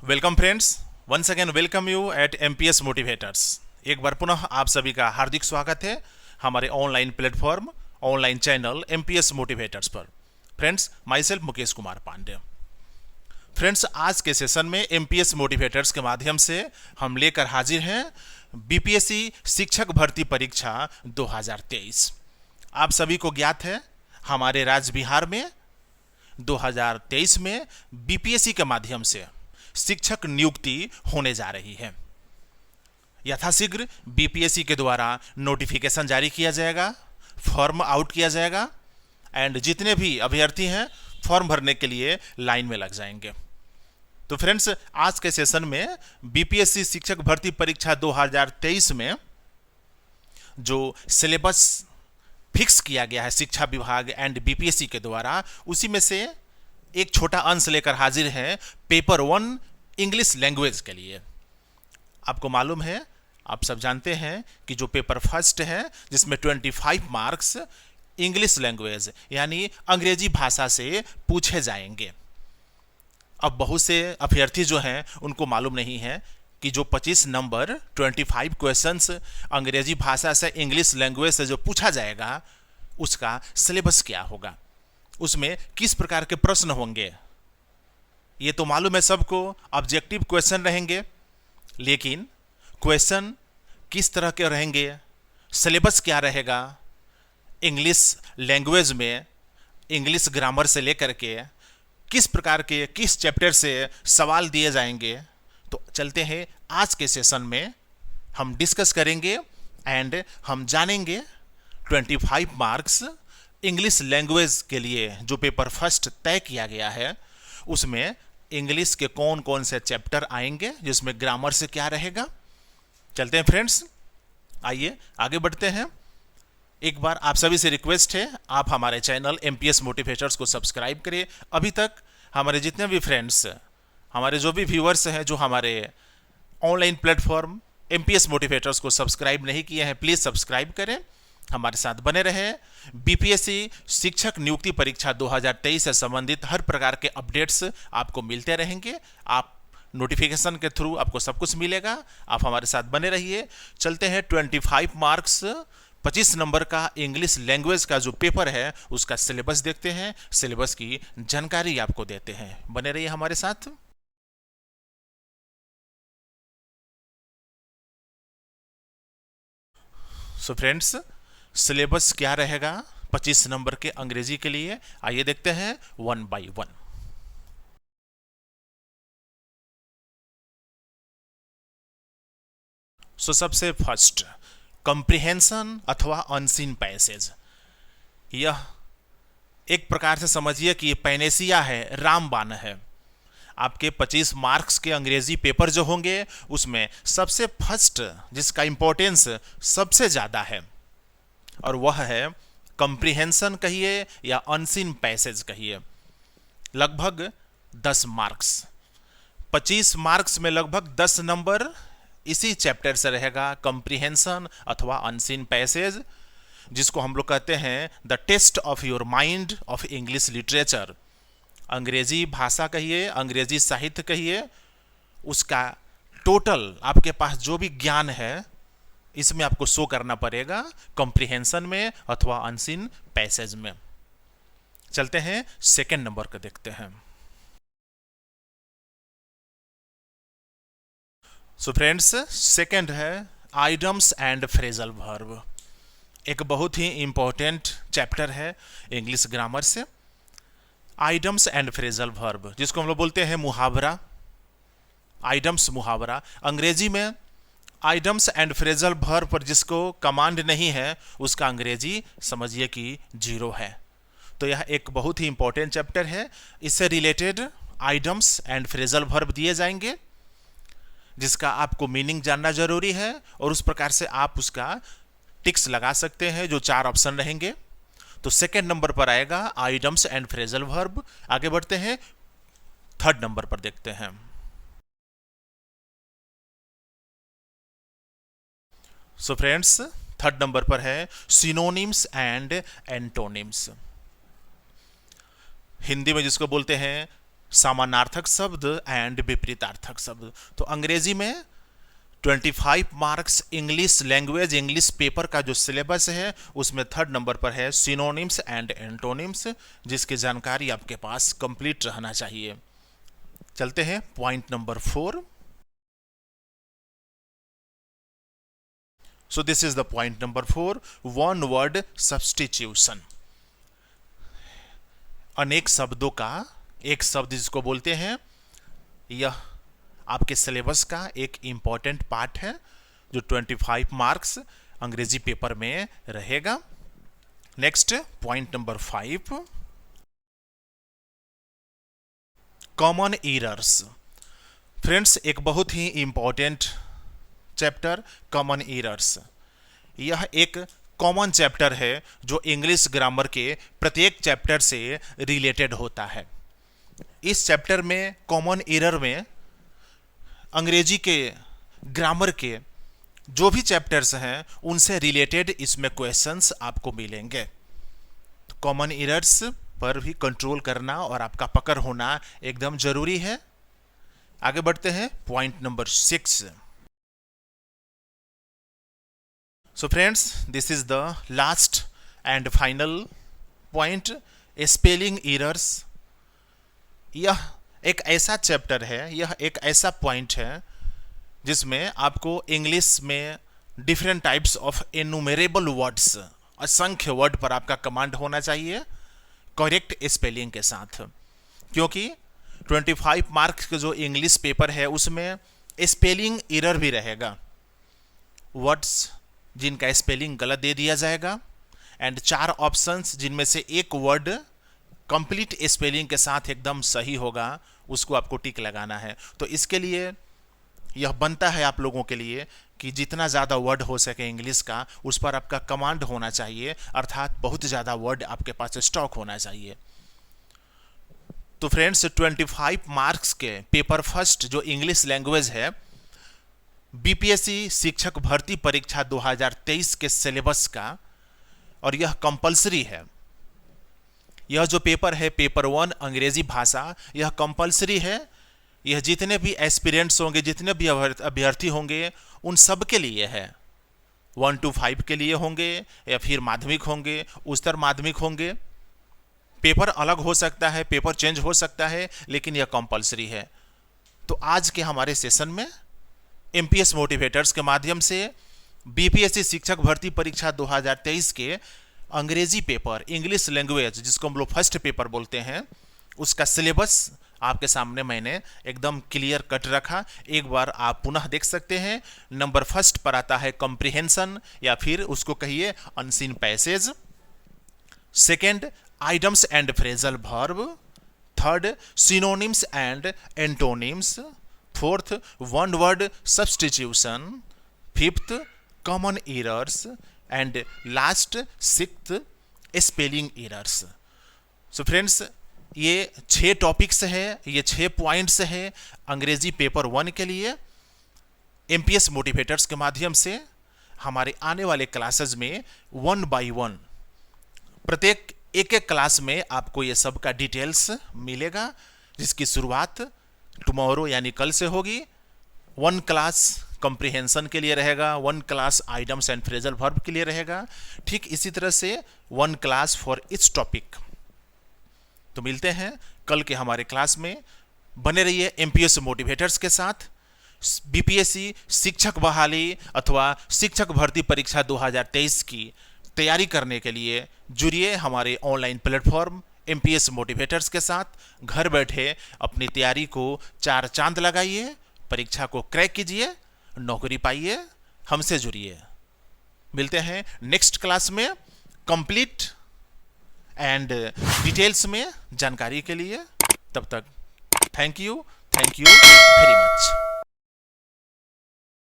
Welcome friends, once again welcome you at MPS motivators. एक बार पुनः आप सभी का हार्दिक स्वागत है हमारे online platform, online channel MPS motivators पर। Friends, myself Mukesh Kumar Pandey. Friends, आज के सेशन में एमपीएस मोटिवेटर्स के माध्यम से हम लेकर हाजिर हैं बीपीएससी शिक्षक भर्ती परीक्षा 2023। आप सभी को ज्ञात है, हमारे राज्य बिहार में 2023 में बीपीएससी के माध्यम से शिक्षक नियुक्ति होने जा रही है। यथाशीघ्र बीपीएससी के द्वारा नोटिफिकेशन जारी किया जाएगा, फॉर्म आउट किया जाएगा एंड जितने भी अभ्यर्थी हैं फॉर्म भरने के लिए लाइन में लग जाएंगे। तो फ्रेंड्स, आज के सेशन में बीपीएससी शिक्षक भर्ती परीक्षा 2023 में जो सिलेबस फिक्स किया गया है शिक्षा विभाग एंड बीपीएससी के द्वारा, उसी में से एक छोटा अंश लेकर हाजिर है पेपर 1 इंग्लिश लैंग्वेज के लिए। आपको मालूम है, आप सब जानते हैं कि जो पेपर फर्स्ट है जिसमें 25 मार्क्स इंग्लिश लैंग्वेज यानी अंग्रेजी भाषा से पूछे जाएंगे। अब बहुत से अभ्यर्थी जो हैं उनको मालूम नहीं है कि जो 25 नंबर 25 क्वेश्चंस अंग्रेजी भाषा से इंग्लिश लैंग्वेज से जो पूछा जाएगा उसका सिलेबस क्या होगा, उसमें किस प्रकार के प्रश्न होंगे। ये तो मालूम है सबको, ऑब्जेक्टिव क्वेश्चन रहेंगे, लेकिन क्वेश्चन किस तरह के रहेंगे, सिलेबस क्या रहेगा, इंग्लिश लैंग्वेज में इंग्लिश ग्रामर से लेकर के किस प्रकार के किस चैप्टर से सवाल दिए जाएंगे। तो चलते हैं, आज के सेशन में हम डिस्कस करेंगे एंड हम जानेंगे 25 मार्क्स इंग्लिश लैंग्वेज के लिए जो पेपर फर्स्ट तय किया गया है उसमें इंग्लिश के कौन कौन से चैप्टर आएंगे, जिसमें ग्रामर से क्या रहेगा। चलते हैं फ्रेंड्स, आइए आगे बढ़ते हैं। एक बार आप सभी से रिक्वेस्ट है, आप हमारे चैनल एमपीएस मोटिवेटर्स को सब्सक्राइब करें। अभी तक हमारे जितने भी फ्रेंड्स, हमारे जो भी व्यूअर्स हैं जो हमारे ऑनलाइन प्लेटफॉर्म एमपीएस मोटिवेटर्स को सब्सक्राइब नहीं किए हैं, प्लीज़ सब्सक्राइब करें, हमारे साथ बने रहें। बीपीएससी शिक्षक नियुक्ति परीक्षा 2023 से संबंधित हर प्रकार के अपडेट्स आपको मिलते रहेंगे। आप नोटिफिकेशन के थ्रू आपको सब कुछ मिलेगा, आप हमारे साथ बने रहिए। चलते हैं 25 मार्क्स 25 नंबर का इंग्लिश लैंग्वेज का जो पेपर है उसका सिलेबस देखते हैं, सिलेबस की जानकारी आपको देते हैं। बने रहिए हमारे साथ। सो फ्रेंड्स, सिलेबस क्या रहेगा 25 नंबर के अंग्रेजी के लिए, आइए देखते हैं 1 बाय 1। सो सबसे फर्स्ट, कॉम्प्रिहेंशन अथवा अनसीन पैसेज। यह एक प्रकार से समझिए कि पैनेसिया है, रामबाण है। आपके 25 मार्क्स के अंग्रेजी पेपर जो होंगे उसमें सबसे फर्स्ट जिसका इंपॉर्टेंस सबसे ज़्यादा है और वह है कॉम्प्रिहेंशन कहिए या अनसीन पैसेज कहिए। लगभग 10 मार्क्स, 25 मार्क्स में लगभग 10 नंबर इसी चैप्टर से रहेगा, कॉम्प्रिहेंशन अथवा अनसीन पैसेज, जिसको हम लोग कहते हैं the test of your mind of English literature. अंग्रेजी भाषा कहिए, अंग्रेजी साहित्य कहिए, उसका टोटल आपके पास जो भी ज्ञान है इसमें आपको शो करना पड़ेगा कॉम्प्रिहेंशन में अथवा अनसीन पैसेज में। चलते हैं सेकंड नंबर का देखते हैं। सो फ्रेंड्स, सेकंड है आइडम्स एंड फ्रेजल वर्ब। एक बहुत ही इंपॉर्टेंट चैप्टर है इंग्लिश ग्रामर से। आइडम्स एंड फ्रेजल वर्ब, जिसको हम लोग बोलते हैं मुहावरा, आइडम्स मुहावरा। अंग्रेजी में आइडम्स एंड फ्रेजल वर्ब पर जिसको कमांड नहीं है उसका अंग्रेजी समझिए कि 0 है। तो यह एक बहुत ही इंपॉर्टेंट चैप्टर है। इससे related idioms and phrasal verb दिए जाएंगे जिसका आपको मीनिंग जानना जरूरी है और उस प्रकार से आप उसका टिक्स लगा सकते हैं, जो 4 ऑप्शन रहेंगे। तो सेकेंड नंबर पर आएगा आइडम्स एंड फ्रेजल वर्ब। आगे बढ़ते हैं, थर्ड नंबर पर देखते हैं। सो फ्रेंड्स, थर्ड नंबर पर है सिनोनिम्स एंड एंटोनिम्स। हिंदी में जिसको बोलते हैं समानार्थक शब्द एंड विपरीतार्थक शब्द। तो अंग्रेजी में 25 marks English language English paper का जो सिलेबस है उसमें 3rd नंबर पर है सिनोनिम्स एंड एंटोनिम्स, जिसकी जानकारी आपके पास कंप्लीट रहना चाहिए। चलते हैं point number 4। So this is the point number 4, one word substitution. अनेक शब्दों का एक शब्द जिसको बोलते हैं, यह आपके सिलेबस का एक इंपॉर्टेंट पार्ट है जो 25 मार्क्स अंग्रेजी पेपर में रहेगा। Next point number 5, common errors. Friends, एक बहुत ही इंपॉर्टेंट चैप्टर कॉमन एरर्स। यह एक कॉमन चैप्टर है जो इंग्लिश ग्रामर के प्रत्येक चैप्टर से रिलेटेड होता है। इस चैप्टर में कॉमन एरर में अंग्रेजी के ग्रामर के जो भी चैप्टर्स हैं उनसे रिलेटेड इसमें क्वेश्चंस आपको मिलेंगे। तो कॉमन एरर्स पर भी कंट्रोल करना और आपका पकड़ होना एकदम जरूरी है। आगे बढ़ते हैं point number 6। So friends, this is the last and final point, spelling errors. यह एक ऐसा चैप्टर है, यह एक ऐसा पॉइंट है जिसमें आपको इंग्लिश में डिफरेंट टाइप्स ऑफ एनुमेरेबल वर्ड्स, असंख्य वर्ड पर आपका कमांड होना चाहिए करेक्ट स्पेलिंग के साथ, क्योंकि 25 मार्क्स के जो इंग्लिश पेपर है उसमें स्पेलिंग एरर भी रहेगा, वर्ड्स जिनका स्पेलिंग गलत दे दिया जाएगा, एंड 4 ऑप्शंस जिनमें से एक वर्ड कंप्लीट स्पेलिंग के साथ एकदम सही होगा, उसको आपको टिक लगाना है। तो इसके लिए यह बनता है आप लोगों के लिए कि जितना ज़्यादा वर्ड हो सके इंग्लिश का उस पर आपका कमांड होना चाहिए, अर्थात बहुत ज़्यादा वर्ड आपके पास स्टॉक होना चाहिए। तो फ्रेंड्स, 25 मार्क्स के पेपर फर्स्ट जो इंग्लिश लैंग्वेज है, बीपीएससी शिक्षक भर्ती परीक्षा 2023 के सिलेबस का, और यह कंपलसरी है। यह जो पेपर है पेपर 1 अंग्रेजी भाषा, यह कंपलसरी है। यह जितने भी एस्पिरेंट्स होंगे, जितने भी अभ्यर्थी होंगे, उन सब के लिए है। 1 to 5 के लिए होंगे या फिर माध्यमिक होंगे, उच्चतर माध्यमिक होंगे। पेपर अलग हो सकता है, पेपर चेंज हो सकता है, लेकिन यह कंपलसरी है। तो आज के हमारे सेशन में एमपीएस मोटिवेटर्स के माध्यम से बीपीएससी शिक्षक भर्ती परीक्षा 2023 के अंग्रेजी पेपर इंग्लिश लैंग्वेज, जिसको हम लोग फर्स्ट पेपर बोलते हैं, उसका सिलेबस आपके सामने मैंने एकदम क्लियर कट रखा। एक बार आप पुनः देख सकते हैं। नंबर फर्स्ट पर आता है कॉम्प्रिहेंशन, या फिर उसको कहिए unseen passage. Second, idioms and phrasal verb. Third, synonyms and antonyms. Fourth, one word substitution. Fifth, common errors. And last, sixth, spelling errors. So friends, ये 6 टॉपिक्स है, ये 6 पॉइंट्स है अंग्रेजी पेपर 1 के लिए। एमपीएस मोटिवेटर्स के माध्यम से हमारे आने वाले क्लासेस में 1 by 1 प्रत्येक एक क्लास में आपको ये सब का डिटेल्स मिलेगा, जिसकी शुरुआत टुमारो यानी कल से होगी। 1 क्लास कॉम्प्रिहेंशन के लिए रहेगा, 1 class idioms and phrasal verb के लिए रहेगा, ठीक इसी तरह से 1 क्लास फॉर इच टॉपिक। तो मिलते हैं कल के हमारे क्लास में। बने रहिए एमपीएस मोटिवेटर्स के साथ। बीपीएससी शिक्षक बहाली अथवा शिक्षक भर्ती परीक्षा 2023 की तैयारी करने के लिए जुड़िए हमारे ऑनलाइन प्लेटफॉर्म एमपीएस मोटिवेटर्स के साथ। घर बैठे अपनी तैयारी को 4 चांद लगाइए, परीक्षा को क्रैक कीजिए, नौकरी पाइए, हमसे जुड़िए। मिलते हैं नेक्स्ट क्लास में कंप्लीट एंड डिटेल्स में जानकारी के लिए। तब तक थैंक यू वेरी मच।